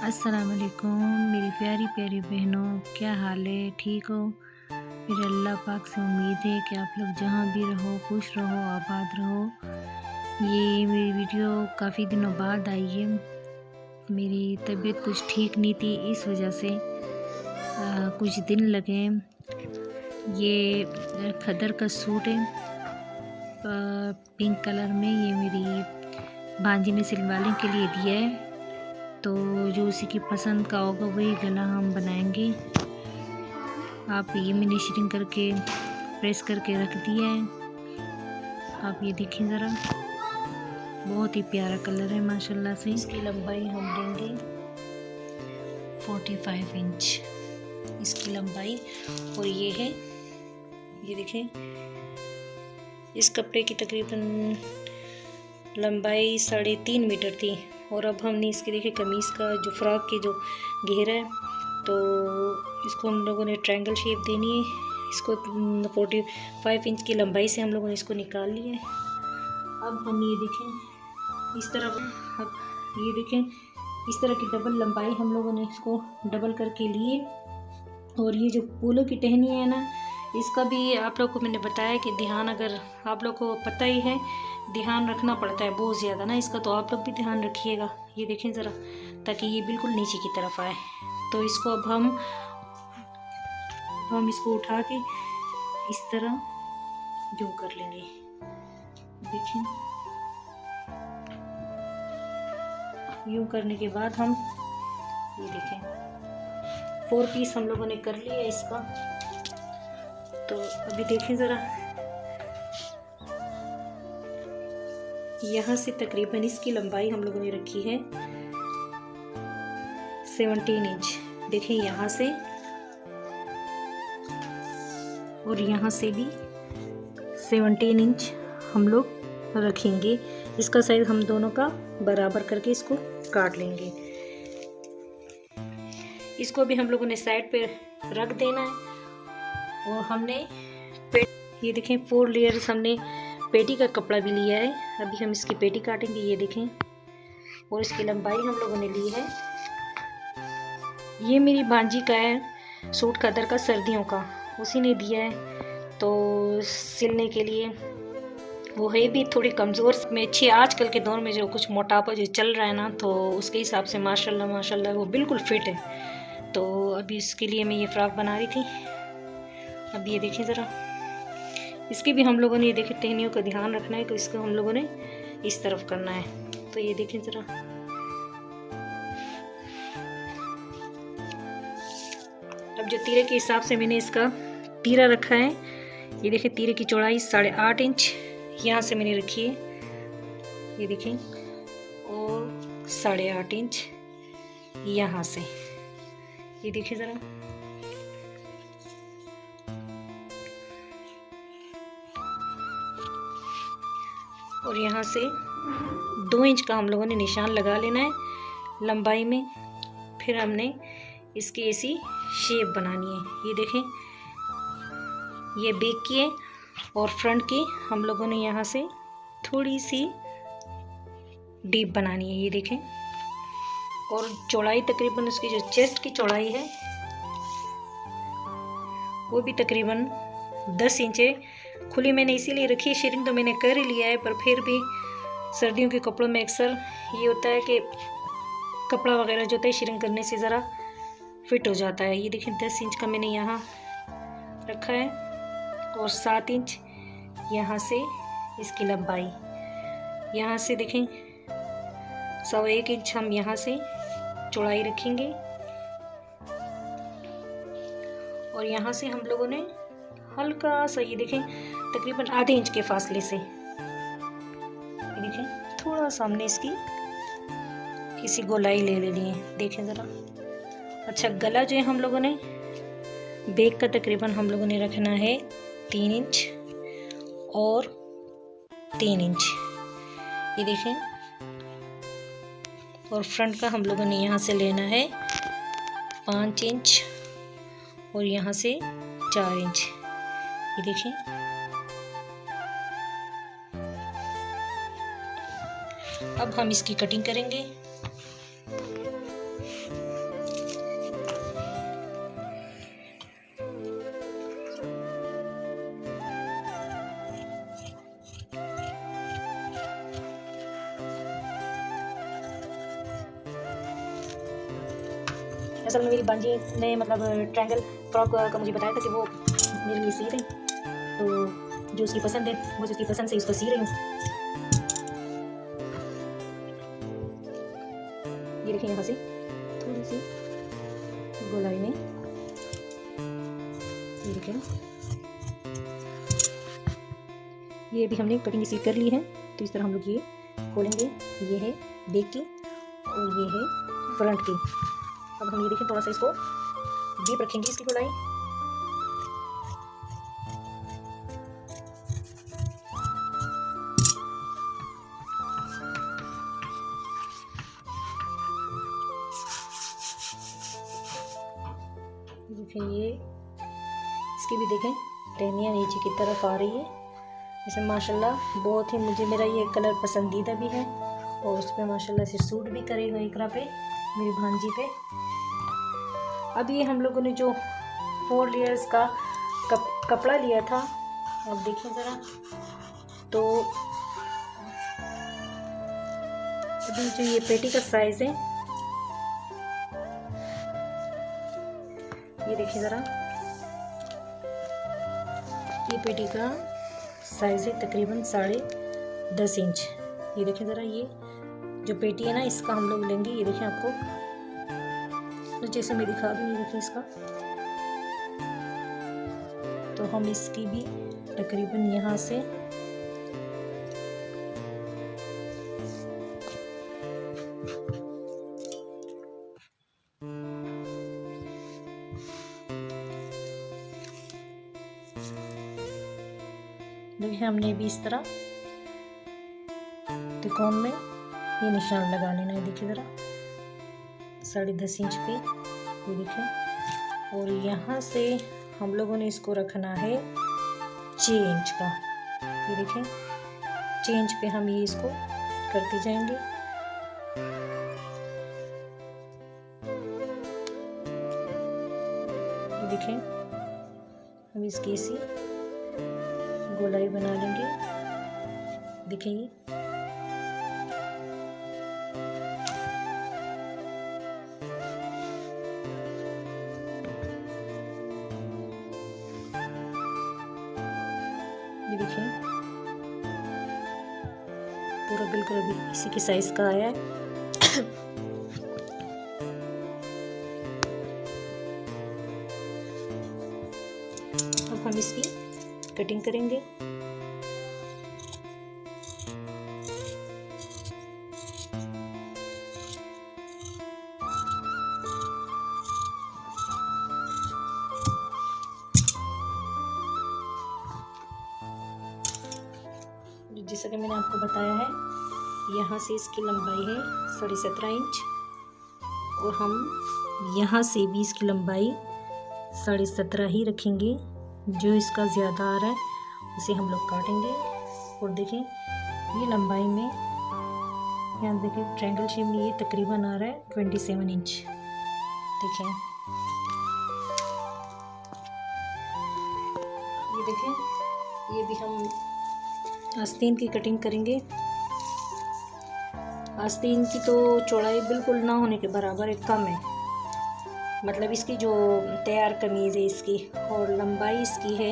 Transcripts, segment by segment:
अस्सलाम वालेकुम मेरी प्यारी प्यारी बहनों, क्या हाल है? ठीक हो? मेरे अल्लाह पाक से उम्मीद है कि आप लोग जहाँ भी रहो खुश रहो, आबाद रहो। ये मेरी वीडियो काफ़ी दिनों बाद आई है। मेरी तबीयत कुछ ठीक नहीं थी, इस वजह से कुछ दिन लगे। ये खदर का सूट है पिंक कलर में। ये मेरी भांजी ने सिलवाने के लिए दिया है, तो जो उसी की पसंद का होगा वही गला हम बनाएंगे। आप ये मैंने शरिंक करके प्रेस करके रख दिया है। आप ये देखें ज़रा, बहुत ही प्यारा कलर है माशाल्लाह से। इसकी लंबाई हम लेंगे 45 इंच इसकी लंबाई, और ये है, ये देखें, इस कपड़े की तकरीबन लंबाई 3.5 मीटर थी। और अब हमने इसके देखिए कमीज़ का जो फ्रॉक की जो घेरा है, तो इसको हम लोगों ने ट्रायंगल शेप देनी है। इसको 45 इंच की लंबाई से हम लोगों ने इसको निकाल लिया है। अब हम ये देखें इस तरफ, अब ये देखें इस तरह की डबल लंबाई हम लोगों ने इसको डबल करके लिए। और ये जो पोलो की टहनी है ना, इसका भी आप लोग को मैंने बताया कि ध्यान, अगर आप लोग को पता ही है, ध्यान रखना पड़ता है बहुत ज़्यादा ना इसका, तो आप लोग भी ध्यान रखिएगा। ये देखें ज़रा, ताकि ये बिल्कुल नीचे की तरफ आए। तो इसको अब हम इसको उठा के इस तरह यूँ कर लेंगे। देखें, यूँ करने के बाद हम ये देखें 4 पीस हम लोगों ने कर लिया इसका। तो अभी देखें ज़रा, यहाँ से तकरीबन इसकी लंबाई हम लोगों ने रखी है 17 इंच। देखें यहाँ से और यहाँ से भी 17 इंच हम लोग रखेंगे। इसका साइज हम दोनों का बराबर करके इसको काट लेंगे। इसको भी हम लोगों ने साइड पे रख देना है। और हमने ये देखें 4 लेयर्स हमने पेटी का कपड़ा भी लिया है। अभी हम इसकी पेटी काटेंगे, ये देखें। और इसकी लंबाई हम लोगों ने ली है, ये मेरी भांजी का है सूट खदर का, सर्दियों का, उसी ने दिया है तो सिलने के लिए। वो है भी थोड़ी कमज़ोर में अच्छी, आजकल के दौर में जो कुछ मोटापा जो चल रहा है ना, तो उसके हिसाब से माशाल्लाह माशाल्लाह वो बिल्कुल फिट है। तो अभी इसके लिए मैं ये फ़्रॉक बना रही थी। अब ये देखें ज़रा, इसकी भी हम लोगों ने ये देखें टहनियों का ध्यान रखना है, तो इसको हम लोगों ने इस तरफ करना है। तो ये देखें ज़रा, अब जो तीरे के हिसाब से मैंने इसका तीरा रखा है, ये देखें तीरे की चौड़ाई 8.5 इंच यहाँ से मैंने रखी है, ये देखें, और 8.5 इंच यहाँ से, ये देखें ज़रा। और यहाँ से 2 इंच का हम लोगों ने निशान लगा लेना है लंबाई में। फिर हमने इसकी ऐसी शेप बनानी है। ये देखें, ये बैक की है और फ्रंट की हम लोगों ने यहाँ से थोड़ी सी डीप बनानी है, ये देखें। और चौड़ाई तकरीबन उसकी जो चेस्ट की चौड़ाई है वो भी तकरीबन 10 इंच है। खुली मैंने इसीलिए रखी है, शेयरिंग तो मैंने कर ही लिया है, पर फिर भी सर्दियों के कपड़ों में अक्सर ये होता है कि कपड़ा वगैरह जो होता है शेयरिंग करने से ज़रा फिट हो जाता है। ये देखें 10 इंच का मैंने यहाँ रखा है, और 7 इंच यहाँ से इसकी लंबाई, यहाँ से देखें 1.25 इंच हम यहाँ से चौड़ाई रखेंगे। और यहाँ से हम लोगों ने हल्का सा, ये देखें तकरीबन आधे इंच के फासले से, ये देखें थोड़ा सा हमने इसकी इसी गोलाई ले लेनी है। देखें ज़रा, अच्छा गला जो है हम लोगों ने बैक का तकरीबन हम लोगों ने रखना है 3 इंच और 3 इंच, ये देखें। और फ्रंट का हम लोगों ने यहाँ से लेना है 5 इंच और यहाँ से 4 इंच, ये देखें। अब हम इसकी कटिंग करेंगे। असल में मेरी बांजी ने मतलब ट्रायंगल फ्रॉक का मुझे बताया था कि वो मेरे लिए सी रही, तो जो उसकी पसंद है वो उसकी पसंद से उसको सी रही हूँ। ये देखिए यहाँ से थोड़ी सी गोलाई में, ये देखिए ये भी हमने कटिंग सीट कर ली है। तो इस तरह हम लोग ये खोलेंगे। ये है बैक की और ये है फ्रंट की। अब हम ये देखें थोड़ा सा इसको डीप रखेंगे इसकी गोलाई। देखें ये इसकी भी देखें टहनियाँ नीचे की तरफ आ रही है। इसे माशाल्लाह बहुत ही मुझे मेरा ये कलर पसंदीदा भी है और उस पर माशाल्लाह से सूट भी करेगा इकरा पे, मेरी भांजी पे। अब ये हम लोगों ने जो 4 लेयर्स का कपड़ा लिया था, अब देखिए ज़रा, तो अभी जो ये पेटी का साइज़ है, ये देखिए ज़रा, ये पेटी का साइज़ है तकरीबन 10.5 इंच। ये देखिए ज़रा, ये जो पेटी है ना इसका हम लोग लेंगे। ये देखिए आपको तो जैसे मैं दिखा दूँ, ये देखिए इसका, तो हम इसकी भी तकरीबन यहाँ से देखिए हमने भी इस तरह त्रिकोण में ये निशान लगा लेना है। देखिए ज़रा 10.5 इंच पे, ये देखिए। और यहाँ से हम लोगों ने इसको रखना है 6 इंच का। ये देखें 6 इंच पे हम ये इसको करते जाएंगे। ये देखें हम इसकी ऐसी गोलाई बना लेंगे। देखें ये देखिए पूरा बिल्कुल अभी इसी के साइज का आया है। अब हम इसकी कटिंग करेंगे। जैसा कि मैंने आपको बताया है, यहाँ से इसकी लंबाई है 17.5 इंच और हम यहाँ से भी इसकी लंबाई 17.5 ही रखेंगे। जो इसका ज़्यादा आ रहा है उसे हम लोग काटेंगे। और देखें ये लंबाई में, यहाँ देखें ट्रायंगल शेप में ये तकरीबन आ रहा है 27 इंच। देखें ये देखें, ये भी हम आस्तीन की कटिंग करेंगे। आस्तीन की तो चौड़ाई बिल्कुल ना होने के बराबर है, कम है। मतलब इसकी जो तैयार कमीज़ है इसकी और लंबाई इसकी है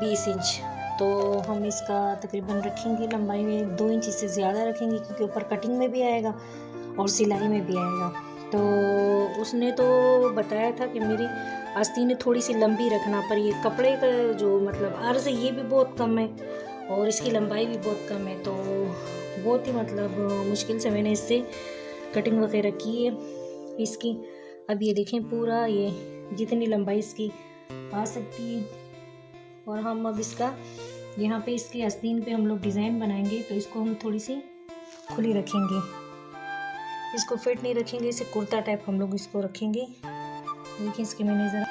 20 इंच। तो हम इसका तकरीबन रखेंगे लंबाई में 2 इंच से ज़्यादा रखेंगे, क्योंकि ऊपर कटिंग में भी आएगा और सिलाई में भी आएगा। तो उसने तो बताया था कि मेरी आस्तीन थोड़ी सी लंबी रखना, पर ये कपड़े का जो मतलब अर्ज़ है ये भी बहुत कम है और इसकी लंबाई भी बहुत कम है। तो बहुत ही मतलब मुश्किल से मैंने इससे कटिंग वगैरह की है इसकी। अब ये देखें पूरा ये जितनी लंबाई इसकी आ सकती है। और हम अब इसका यहाँ पे इसकी आस्तीन पे हम लोग डिज़ाइन बनाएंगे, तो इसको हम थोड़ी सी खुली रखेंगे, इसको फिट नहीं रखेंगे, इसे कुर्ता टाइप हम लोग इसको रखेंगे। देखिए इसकी मैंने ज़रा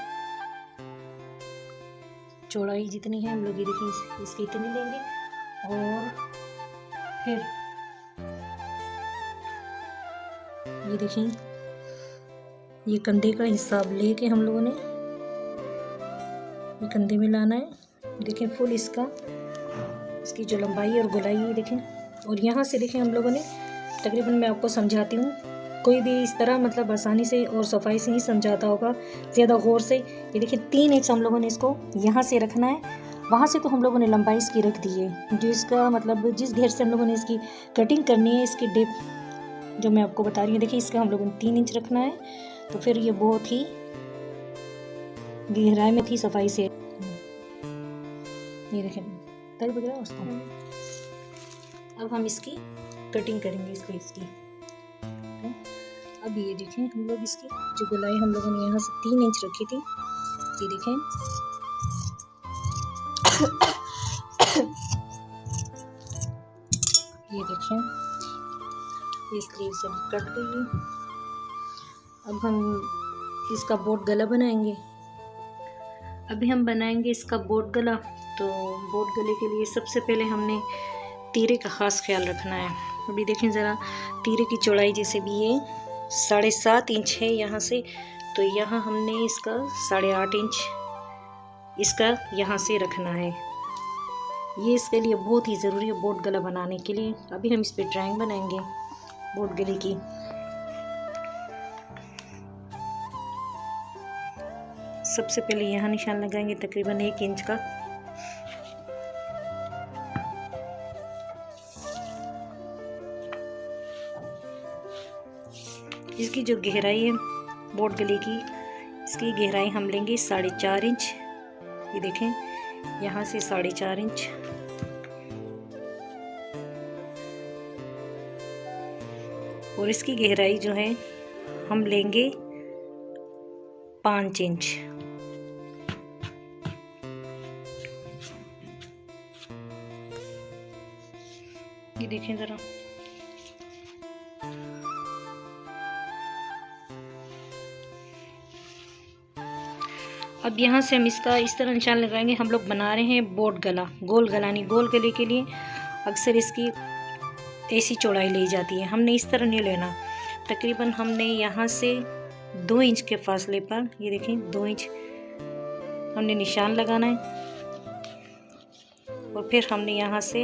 चौड़ाई जितनी है हम लोग ये देखिए इसकी इतनी लेंगे। और फिर ये देखें ये कंधे का हिसाब लेके हम लोगों ने ये कंधे में लाना है। देखें फुल इसकी जो लंबाई और गोलाई है देखें। और यहाँ से देखें हम लोगों ने तकरीबन, मैं आपको समझाती हूँ, कोई भी इस तरह मतलब आसानी से और सफाई से ही समझाता होगा, ज़्यादा गौर से। ये देखिए 3 इंच हम लोगों ने इसको यहाँ से रखना है, वहाँ से तो हम लोगों ने लंबाई इसकी रख दी है। जो इसका मतलब जिस घेर से हम लोगों ने इसकी कटिंग करनी है, इसकी डिप जो मैं आपको बता रही हूँ, देखिए इसका हम लोगों ने 3 इंच रखना है। तो फिर ये बहुत ही गहराई में थी सफाई से। ये देखिए तल वगैरह उसको। अब हम इसकी कटिंग करेंगे इसकी। अब ये देखें हम लोग इसकी जो गोलाई हम लोगों ने यहाँ से 3 इंच रखी थी, ये देखें ये देखें इसलिए इसे कट गई। अब हम इसका बोट गला बनाएंगे। अभी हम बनाएंगे इसका बोट गला। तो बोट गले के लिए सबसे पहले हमने तीरे का ख़ास ख्याल रखना है। अभी देखें ज़रा तीरे की चौड़ाई जैसे भी ये 7.5 इंच है यहाँ से, तो यहाँ हमने इसका 8.5 इंच इसका यहाँ से रखना है। ये इसके लिए बहुत ही ज़रूरी है बोट गला बनाने के लिए। अभी हम इस पर ड्राइंग बनाएंगे बोट गले की। सबसे पहले यहाँ निशान लगाएंगे तकरीबन 1 इंच का। इसकी जो गहराई है बोट गले की, इसकी गहराई हम लेंगे 4.5 इंच। ये देखें यहाँ से 4.5 इंच। और इसकी गहराई जो है हम लेंगे 5 इंच। ये देखें ज़रा, अब यहाँ से हम इसका इस तरह निशान लगाएंगे। हम लोग बना रहे हैं बोट गला, गोल गला नहीं। गोल गले के लिए अक्सर इसकी ऐसी चौड़ाई ली जाती है, हमने इस तरह नहीं लेना। तकरीबन हमने यहाँ से 2 इंच के फासले पर, ये देखें 2 इंच हमने निशान लगाना है। और फिर हमने यहाँ से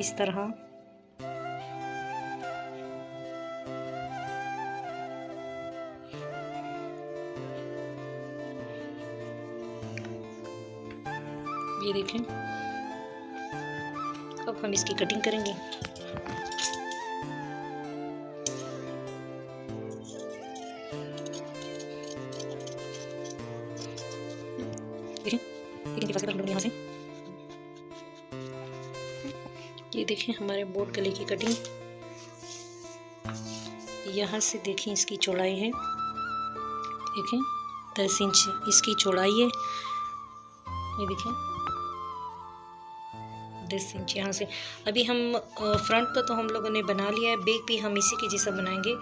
इस तरह ये देखें। अब हम इसकी कटिंग करेंगे। यहाँ से ये देखें हमारे बोट गले की कटिंग। यहाँ से देखें इसकी चौड़ाई है, देखें 10 इंच इसकी चौड़ाई है। ये देखें 10 इंच यहाँ से। अभी हम फ्रंट का तो हम लोगों ने बना लिया है, बैक भी हम इसी के जैसा बनाएंगे,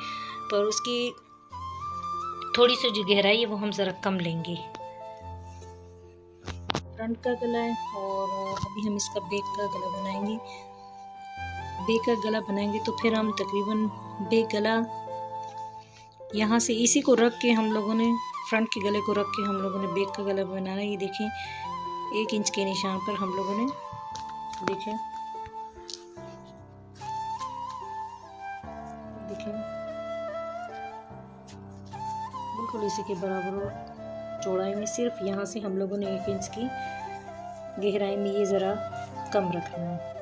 पर उसकी थोड़ी सी जो गहराई है वो हम ज़रा कम लेंगे। फ्रंट का गला है और अभी हम इसका बैक का गला बनाएंगे। बैक का गला बनाएंगे तो फिर हम तकरीबन बैक गला यहाँ से इसी को रख के हम लोगों ने फ्रंट के गले को रख के हम लोगों ने बैक का गला बनाना है। ये देखें 1 इंच के निशान पर हम लोगों ने देखें बिल्कुल इसी के बराबर चौड़ाई में, सिर्फ यहाँ से हम लोगों ने 1 इंच की गहराई में ये ज़रा कम रखना है।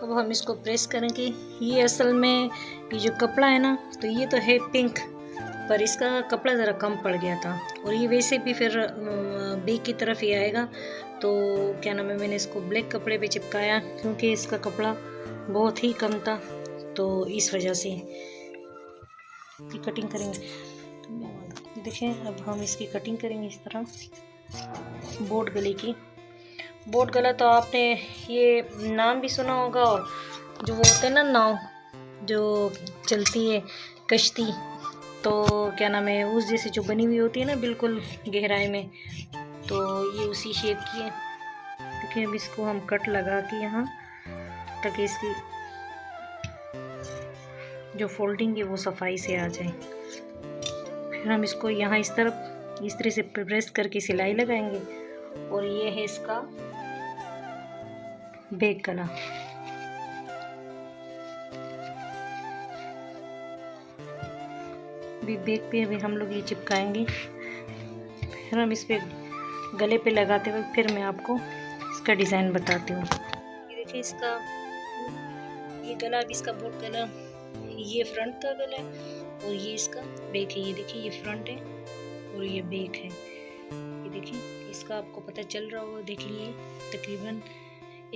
अब हम इसको प्रेस करेंगे। ये असल में ये जो कपड़ा है ना, तो ये तो है पिंक, पर इसका कपड़ा ज़रा कम पड़ गया था। और ये वैसे भी फिर बैक की तरफ ही आएगा, तो क्या नाम है, मैंने इसको ब्लैक कपड़े पे चिपकाया क्योंकि इसका कपड़ा बहुत ही कम था, तो इस वजह से ये कटिंग करेंगे। तो देखें अब हम इसकी कटिंग करेंगे इस तरह बोट गले की। बोट गला तो आपने ये नाम भी सुना होगा, और जो वो होते हैं ना नाव जो चलती है कश्ती, तो क्या नाम है, उस जैसे जो बनी हुई होती है ना बिल्कुल गहराई में, तो ये उसी शेप की है। देखिए अब इसको हम कट लगा के यहाँ, ताकि इसकी जो फोल्डिंग है वो सफाई से आ जाए। फिर हम इसको यहाँ इस तरह से प्रेस करके सिलाई लगाएंगे। और ये है इसका बैक गला। भी बैक पे भी हम लोग ये चिपकाएंगे, फिर हम इस पे गले पे लगाते हुए फिर मैं आपको इसका डिज़ाइन बताती हूँ। ये देखिए इसका ये गला भी, इसका बोट गला, ये फ्रंट का गला है और ये इसका बैक है। ये देखिए ये फ्रंट है और ये बैक है। ये देखिए इसका आपको पता चल रहा होगा, देख लिए तकरीबन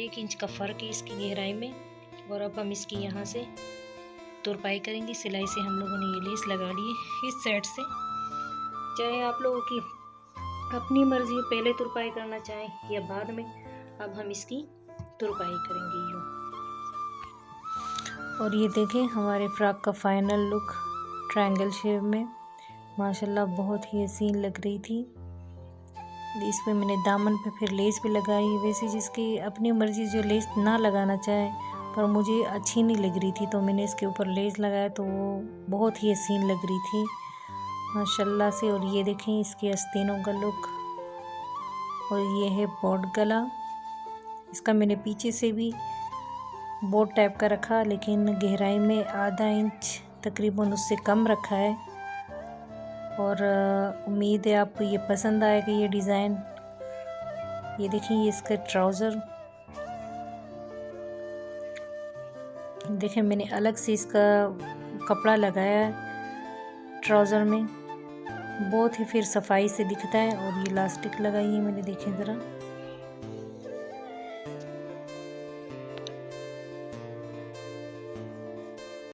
1 इंच का फ़र्क है इसकी गहराई में। और अब हम इसकी यहाँ से तुरपाई करेंगे। सिलाई से हम लोगों ने ये लेस लगा ली है इस साइड से। चाहे आप लोगों की अपनी मर्ज़ी, पहले तुरपाई करना चाहें या बाद में, अब हम इसकी तुरपाई करेंगे यूँ। और ये देखें हमारे फ्रॉक का फाइनल लुक ट्रायंगल शेप में, माशाल्लाह बहुत ही हसीन लग रही थी। इस पे मैंने दामन पे फिर लेस भी लगाई। वैसे जिसकी अपनी मर्ज़ी, जो लेस ना लगाना चाहे, पर मुझे अच्छी नहीं लग रही थी तो मैंने इसके ऊपर लेस लगाया तो वो बहुत ही हसीन लग रही थी माशाल्लाह से। और ये देखें इसके आस्तीनों का लुक, और ये है बोट गला। इसका मैंने पीछे से भी बोट टाइप का रखा, लेकिन गहराई में आधा इंच तकरीबन उससे कम रखा है। और उम्मीद है आपको ये पसंद आएगा ये डिज़ाइन। ये देखिए ये इसका ट्राउज़र, देखें मैंने अलग से इसका कपड़ा लगाया है ट्राउज़र में, बहुत ही फिर सफाई से दिखता है। और ये इलास्टिक लगाई है मैंने, देखें ज़रा